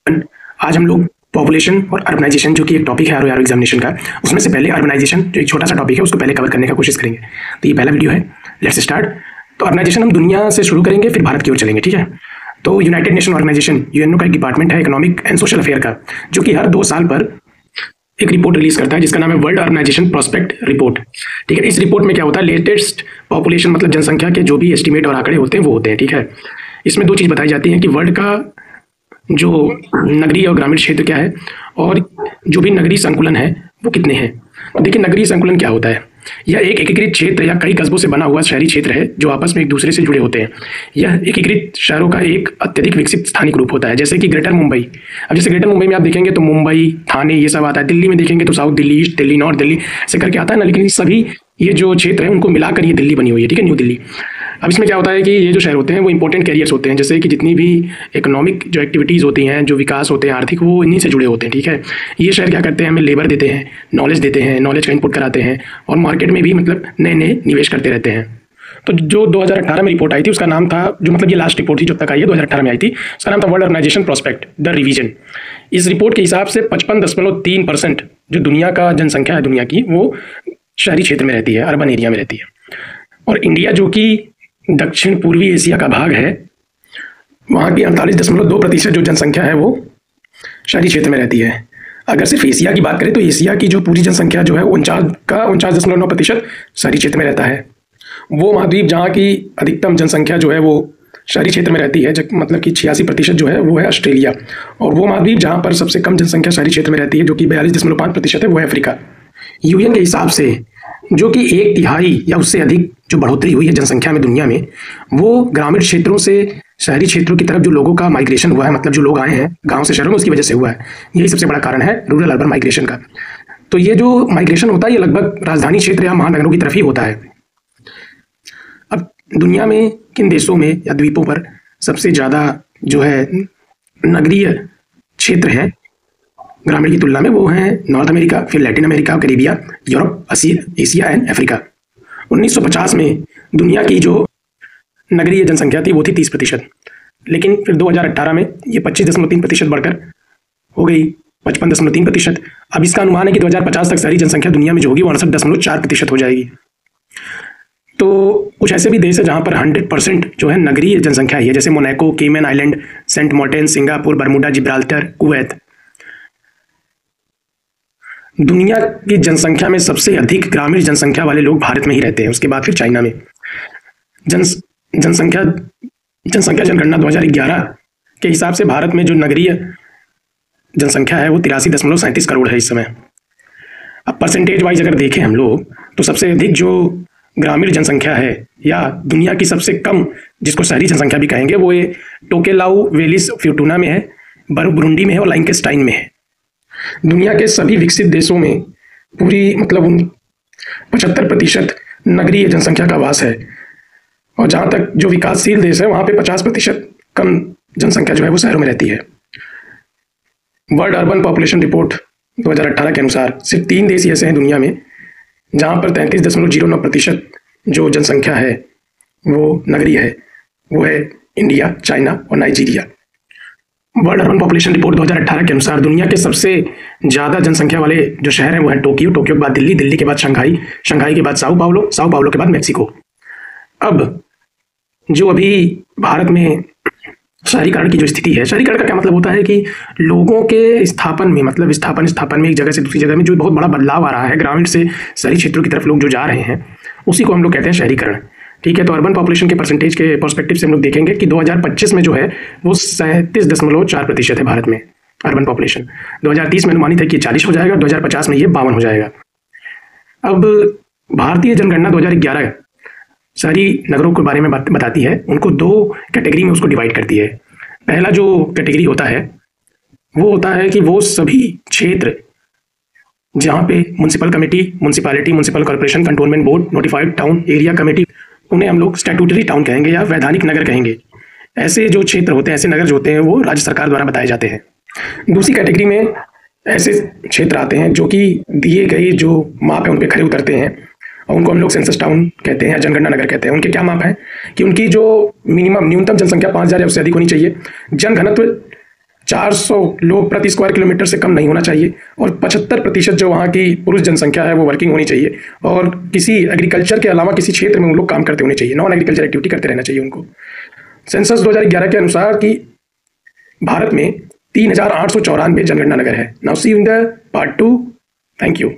आज हम लोग पॉपुलेशन और अर्बनाइजेशन जो कि एक टॉपिक है आर एग्जामिनेशन का, उसमें से पहले अर्बनाइजेशन जो एक छोटा सा टॉपिक है उसको पहले कवर करने का कोशिश करेंगे। तो ये पहला वीडियो है, लेट्स स्टार्ट। तो अर्बनाइजेशन हम दुनिया से शुरू करेंगे, फिर भारत की ओर चलेंगे, ठीक है। तो यूनाइटेड नेशन ऑर्गेनाइजेशन यूएनओ का एक डिपार्टमेंट है इकोनॉमिक एंड सोशल अफेयर का, जो कि हर 2 साल पर एक रिपोर्ट रिलीज करता है जिसका नाम है वर्ल्ड अर्बनाइजेशन प्रोस्पेक्ट रिपोर्ट, ठीक है। इस रिपोर्ट में क्या होता है, लेटेस्ट पॉपुलेशन मतलब जनसंख्या के जो भी एस्टिमेट और आंकड़े होते हैं वो होते हैं, ठीक है। इसमें 2 चीज़ बताई जाती हैं कि वर्ल्ड का जो नगरीय और ग्रामीण क्षेत्र क्या है और जो भी नगरीय संकुलन है वो कितने हैं। तो देखिए, नगरीय संकुलन क्या होता है, यह एक एकीकृत क्षेत्र या कई कस्बों से बना हुआ शहरी क्षेत्र है जो आपस में एक दूसरे से जुड़े होते हैं। यह एकीकृत शहरों का एक अत्यधिक विकसित स्थानिक रूप होता है, जैसे कि ग्रेटर मुंबई। अब जैसे ग्रेटर मुंबई में आप देखेंगे तो मुंबई, थाने, ये सब आता है। दिल्ली में देखेंगे तो south Delhi, east Delhi, north Delhi ऐसे करके आता है ना, लेकिन सभी ये जो क्षेत्र है उनको मिलाकर ये दिल्ली बनी हुई है, ठीक है, न्यू दिल्ली। अब इसमें क्या होता है कि ये जो शहर होते हैं वो इंपॉर्टेंट कैरियर्स होते हैं, जैसे कि जितनी भी इकोनॉमिक जो एक्टिविटीज़ होती हैं, जो विकास होते हैं आर्थिक, वो इन्हीं से जुड़े होते हैं, ठीक है। ये शहर क्या करते हैं, हमें लेबर देते हैं, नॉलेज देते हैं, नॉलेज का इनपुट कराते हैं और मार्केट में भी मतलब नए नए निवेश करते रहते हैं। तो जो 2018 में रिपोर्ट आई थी उसका नाम था, जो मतलब ये लास्ट रिपोर्ट थी जब तक आई है 2018 में आई थी, उसका नाम था world urbanization prospect the revision. इस रिपोर्ट के हिसाब से 55.3% जो दुनिया का जनसंख्या है दुनिया की, वो शहरी क्षेत्र में रहती है, अर्बन एरिया में रहती है। और इंडिया जो कि दक्षिण पूर्वी एशिया का भाग है, वहाँ की 48.2% जो जनसंख्या है वो शहरी क्षेत्र में रहती है। अगर सिर्फ एशिया की बात करें तो एशिया की जो पूरी जनसंख्या जो है 49.9% शहरी क्षेत्र में रहता है। वो महाद्वीप जहाँ की अधिकतम जनसंख्या जो है वो शहरी क्षेत्र में रहती है, मतलब कि 86% जो है वो है ऑस्ट्रेलिया। और वो महाद्वीप जहाँ पर सबसे कम जनसंख्या शहरी क्षेत्र में रहती है, जो कि 42.5% है, वो है अफ्रीका। यूएन के हिसाब से जो कि 1/3 या उससे अधिक जो बढ़ोतरी हुई है जनसंख्या में दुनिया में, वो ग्रामीण क्षेत्रों से शहरी क्षेत्रों की तरफ जो लोगों का माइग्रेशन हुआ है, मतलब जो लोग आए हैं गांव से शहरों में, उसकी वजह से हुआ है। यही सबसे बड़ा कारण है रूरल अर्बन माइग्रेशन का। तो ये जो माइग्रेशन होता है ये लगभग राजधानी क्षेत्र या महानगरों की तरफ ही होता है। अब दुनिया में किन देशों में या द्वीपों पर सबसे ज़्यादा जो है नगरीय क्षेत्र है ग्रामीण की तुलना में, वो है नॉर्थ अमेरिका, फिर Latin America, Caribbean, Europe, Asia and Africa. 1950 में दुनिया की जो नगरीय जनसंख्या थी वो थी 30%, लेकिन फिर 2018 में ये 25.3% बढ़कर हो गई 55.3%। अब इसका अनुमान है कि 2050 तक सारी जनसंख्या दुनिया में जो होगी वो 68.4% हो जाएगी। तो कुछ ऐसे भी देश है जहाँ पर 100% जो है नगरीय जनसंख्या ही है, जैसे Monaco, Cayman Island, Saint Martin, Singapore, Bermuda, Gibraltar, Kuwait. दुनिया की जनसंख्या में सबसे अधिक ग्रामीण जनसंख्या वाले लोग भारत में ही रहते हैं, उसके बाद फिर चाइना में। जनसंख्या जनगणना 2011 के हिसाब से भारत में जो नगरीय जनसंख्या है वो 83.37 करोड़ है इस समय। अब परसेंटेज वाइज अगर देखें हम लोग तो सबसे अधिक जो ग्रामीण जनसंख्या है या दुनिया की सबसे कम, जिसको शहरी जनसंख्या भी कहेंगे, वो ये टोकेलाऊ वेलिस फ्यूटूना में है, बुरुंडी में है और लाइंकेस्टाइन में है। दुनिया के सभी विकसित देशों में पूरी मतलब 75% नगरीय जनसंख्या का वास है, और जहाँ तक जो विकासशील देश है वहाँ पे 50% कम जनसंख्या जो है वो शहरों में रहती है। वर्ल्ड अर्बन पॉपुलेशन रिपोर्ट 2018 के अनुसार सिर्फ 3 देश ऐसे हैं दुनिया में जहाँ पर 33.09% जो जनसंख्या है वो नगरीय है, वो है इंडिया, चाइना और Nigeria. World urban population report 2018 के अनुसार दुनिया के सबसे ज़्यादा जनसंख्या वाले जो शहर हैं वो हैं टोक्यो, टोक्यो के बाद दिल्ली, दिल्ली के बाद शंघाई, शंघाई के बाद साओ पाउलो, साओ पाउलो के बाद मेक्सिको। अब जो अभी भारत में शहरीकरण की जो स्थिति है, शहरीकरण का क्या मतलब होता है कि लोगों के स्थापन में, मतलब स्थापन में एक जगह से दूसरी जगह में जो बहुत बड़ा बदलाव आ रहा है, ग्रामीण से शहरी क्षेत्रों की तरफ लोग जो जा रहे हैं, उसी को हम लोग कहते हैं शहरीकरण, ठीक है। तो अर्बन पॉपुलेशन के परसेंटेज के पर्सपेक्टिव से हम लोग देखेंगे कि 2025 में जो है वो 37.4% है भारत में अर्बन पॉपुलेशन। 2030 में अनुमानित है कि 40 हो जाएगा, 2050 में ये 52 हो जाएगा। अब भारतीय जनगणना 2011 शहरी नगरों के बारे में बताती है, उनको 2 कैटेगरी में उसको डिवाइड करती है। पहला जो कैटेगरी होता है वो होता है कि वो सभी क्षेत्र जहाँ पे municipal committee, municipality, municipal corporation, cantonment board, notified town, area committee, उन्हें हम लोग स्टैट्यूटरी टाउन कहेंगे या वैधानिक नगर कहेंगे। ऐसे जो क्षेत्र होते हैं, ऐसे नगर जो होते हैं वो राज्य सरकार द्वारा बताए जाते हैं। दूसरी कैटेगरी में ऐसे क्षेत्र आते हैं जो कि दिए गए जो माप है उन पे खरे उतरते हैं, और उनको हम लोग सेंसस टाउन कहते हैं या जनगणना नगर कहते हैं। उनके क्या माप हैं कि उनकी जो न्यूनतम जनसंख्या 5,000 या उससे अधिक होनी चाहिए, जनघनत्व 400 लोग प्रति स्क्वायर किलोमीटर से कम नहीं होना चाहिए और 75% जो वहाँ की पुरुष जनसंख्या है वो वर्किंग होनी चाहिए और किसी एग्रीकल्चर के अलावा किसी क्षेत्र में उन लोग काम करते होने चाहिए, नॉन एग्रीकल्चर एक्टिविटी करते रहना चाहिए उनको। सेंसस 2011 के अनुसार कि भारत में 3894 जनगणना नगर है। Now see in the part 2। Thank you.